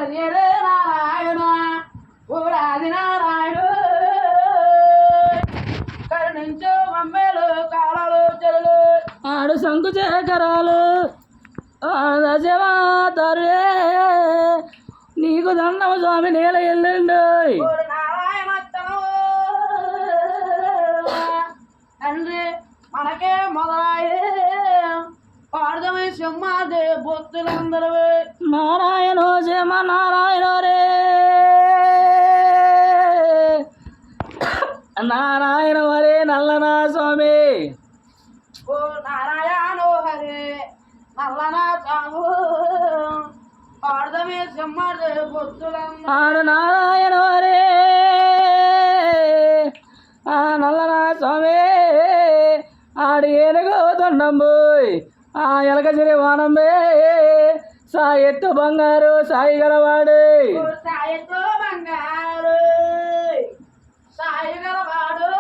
నారాయణ ఊరాది నారాయణ కరుణించు మమ్మేలు కాలాలు చెరులు ఆడు శంకు చేకరాలు దశమాతరుడే నీకు దండము స్వామి నీల ఎల్లుండు తండ్రి మనకే మొదలాయే పాడదమే సింహాదే బొత్తులందరూ నారాయణ సింహ నారాయణ రే నారాయణ హరే నల్లనా స్వామి ఓ నారాయణ హరే నల్లనా స్వామి పాడదమే సింహాదే బొత్తులందరూ ఆడు నారాయణ హరే ఆ నల్లనా స్వామి ఆడు ఏనుగో దండంబోయ్ ఆ ఎలక సిరి వానంబే సాయెత్తు బంగారు సాయి గలవాడు సాయెత్తు బంగారు సాయి గలవాడు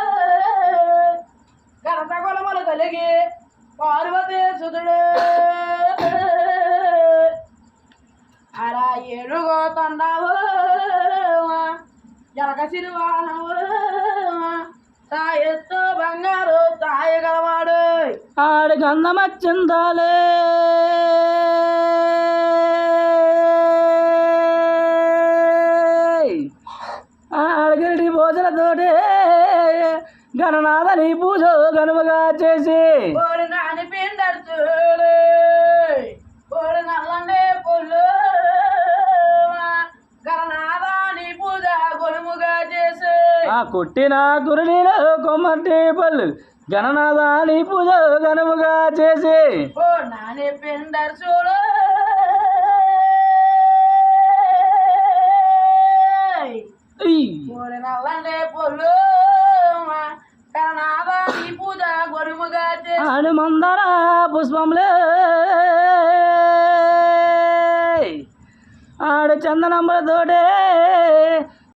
గరత కొలమలు కలిగి పార్వతీ సుతుడు అలా ఏనుగో తండావు ఎలక సిరి వానవు సాయెత్తు బంగారు సాయి గలవాడు ఆడు గంధమచ్చిందాలే ఆడగడి భోజనతోటే గణనాథ నీ పూజ గనుమగా చేసి నాని పిండర్చుడు నల్లండే పొల్లు గణనాథ నీ పూజ గొనుముగా చేసి ఆ కొట్టిన కురుడిలో కొమ్మటి పళ్ళు గణనాథ నీ పూజ గనుముగా చేసి ఓ నాని పిండర్చుడు ఆడు మందర పుష్పంలే ఆడు చందనమ్మలతోటే